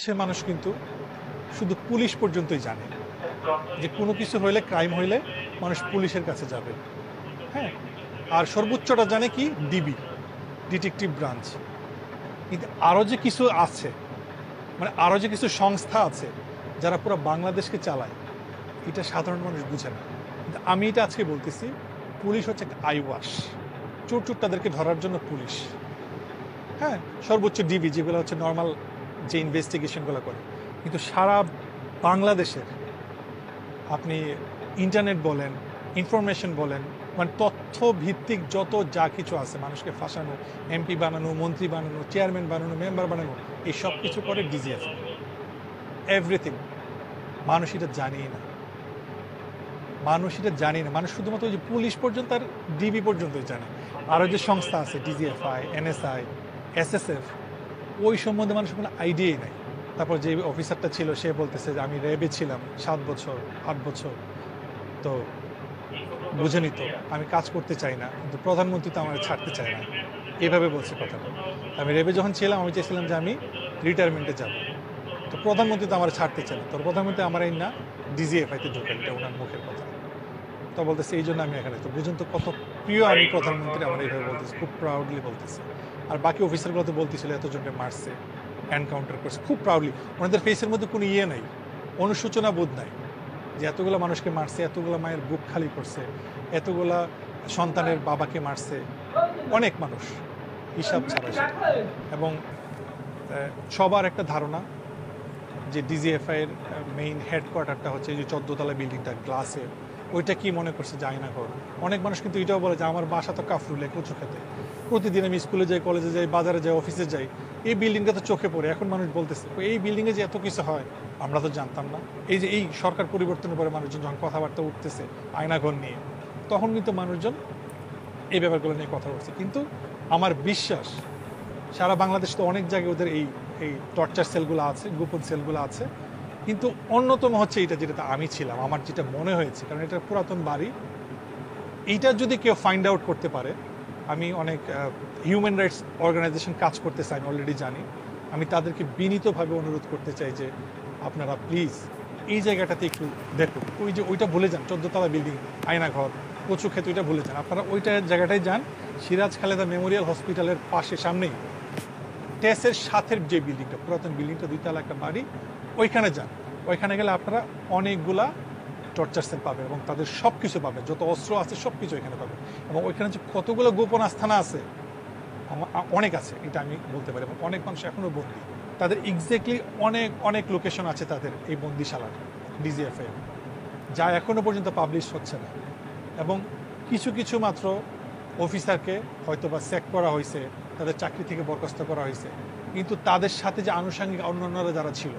দেশের মানুষ কিন্তু শুধু পুলিশ পর্যন্তই জানে যে কোনো কিছু হইলে, ক্রাইম হইলে মানুষ পুলিশের কাছে যাবে। হ্যাঁ, আর সর্বোচ্চটা জানে কি, ডিবি, ডিটেকটিভ ব্রাঞ্চ। কিন্তু আরও যে কিছু আছে, মানে আরও যে কিছু সংস্থা আছে যারা পুরো বাংলাদেশকে চালায়, এটা সাধারণ মানুষ বুঝে না। কিন্তু আমি এটা আজকে বলতেছি, পুলিশ হচ্ছে একটা আই ওয়াশ। চোর তাদেরকে ধরার জন্য পুলিশ। হ্যাঁ, সর্বোচ্চ ডিবি, যেগুলো হচ্ছে নর্মাল যে ইনভেস্টিগেশনগুলো করে। কিন্তু সারা বাংলাদেশের আপনি ইন্টারনেট বলেন, ইনফরমেশন বলেন, মানে তথ্য ভিত্তিক যত যা কিছু আছে, মানুষকে ফাঁসানো, এমপি বানানো, মন্ত্রী বানানো, চেয়ারম্যান বানানো, মেম্বার বানানো, এই সব কিছু করে ডিজিএফ। এভরিথিং। মানুষ এটা জানেই না। মানুষ এটা জানে না। মানুষ শুধুমাত্র ওই যে পুলিশ পর্যন্ত আর ডিবি পর্যন্তই জানে। আরও যে সংস্থা আছে, ডিজিএফআই, এনএসআই, এসএসএফ, ওই সম্বন্ধে মানুষের কোনো আইডিয়াই নাই। তারপর যে অফিসারটা ছিল সে বলতেছে যে আমি র্যাবে ছিলাম 7 বছর 8 বছর, তো বুঝেনি তো, আমি কাজ করতে চাই না, কিন্তু প্রধানমন্ত্রী তো আমার ছাড়তে চায় না, এভাবে বলছে কথাটা। আমি র্যাবে যখন ছিলাম আমি চেয়েছিলাম যে আমি রিটায়ারমেন্টে যাব, তো প্রধানমন্ত্রী তো আমার ছাড়তে চায় না, তোর প্রধানমন্ত্রী আমার এই না ডিজিএফআইতে ঢোকেন, এটা ওনার মুখের কথা। তো বলতেছে এই জন্য আমি এখানে, তো বুঝুন তো কত প্রিয় আমি প্রধানমন্ত্রী আমার, এইভাবে বলতেছে, খুব প্রাউডলি বলতেছে। আর বাকি অফিসারগুলো তো বলতেছিল এতজনকে মারছে, এনকাউন্টার করছে, খুব প্রাউডলি। ওনাদের ফেসের মধ্যে কোনো ইয়ে নাই, অনুশোচনা বোধ নাই যে এতগুলো মানুষকে মারছে, এতগুলো মায়ের বুক খালি করছে, এতগুলা সন্তানের বাবাকে মারছে, অনেক মানুষ, হিসাব ছাড়া সেটা। এবং সবার একটা ধারণা যে ডিজিএফআই এর মেইন হেডকোয়ার্টারটা হচ্ছে এই যে 14 তলা বিল্ডিংটা গ্লাসের, ওইটা কি মনে করছে যায় না ঘর। অনেক মানুষ কিন্তু এটাও বলে যে আমার বাসা তো কাফরুলে, কচু খেতে, প্রতিদিন আমি স্কুলে যাই, কলেজে যাই, বাজারে যাই, অফিসে যাই, এই বিল্ডিংটা তো চোখে পড়ে। এখন মানুষ বলতেছে এই বিল্ডিংয়ে যে এত কিছু হয় আমরা তো জানতাম না। এই যে এই সরকার পরিবর্তনের পরে মানুষজন যখন কথাবার্তা উঠতেছে আয়নাঘর নিয়ে, তখন কিন্তু মানুষজন এই ব্যাপারগুলো নিয়ে কথা বলছে। কিন্তু আমার বিশ্বাস সারা বাংলাদেশ তো অনেক জায়গায় ওদের এই এই টর্চার সেলগুলো আছে, গোপন সেলগুলো আছে, কিন্তু অন্যতম হচ্ছে এইটা, যেটাতে আমি ছিলাম, আমার যেটা মনে হয়েছে, কারণ এটা পুরাতন বাড়ি, এইটা যদি কেউ ফাইন্ড আউট করতে পারে। আমি অনেক হিউম্যান রাইটস অর্গানাইজেশন কাজ করতে চাই, আমি অলরেডি জানি। আমি তাদেরকে বিনীতভাবে অনুরোধ করতে চাই যে আপনারা প্লিজ এই জায়গাটাতে একটু দেখুন, ওই যে ওইটা ভুলে যান, 14 তলা বিল্ডিং, আয়নাঘর, কচু ক্ষেত, ওইটা ভুলে যান, আপনারা ওইটা জায়গাটায় যান। সিরাজ খালেদা মেমোরিয়াল হসপিটালের পাশে, সামনেই টেসের সাথের যে বিল্ডিংটা, পুরাতন বিল্ডিংটা, 2 তলা একটা বাড়ি, ওইখানে যান। ওইখানে গেলে আপনারা অনেকগুলা টর্চার সেল পাবেন এবং তাদের সব কিছু পাবেন, যত অস্ত্র আছে সব কিছু এখানে পাবেন। এবং ওইখানে যে কতগুলো গোপন আস্থানা আছে, অনেক আছে, এটা আমি বলতে পারি। এবং অনেক মানুষ এখনও বন্দী, তাদের এক্স্যাক্টলি অনেক অনেক লোকেশন আছে তাদের এই বন্দিশালার, ডিজিএফআই, যা এখনও পর্যন্ত পাবলিশ হচ্ছে না। এবং কিছু কিছু মাত্র অফিসারকে হয়তো বা স্যাক করা হয়েছে, তাদের চাকরি থেকে বরখাস্ত করা হয়েছে, কিন্তু তাদের সাথে যে আনুষঙ্গিক অন্যান্যরা যারা ছিল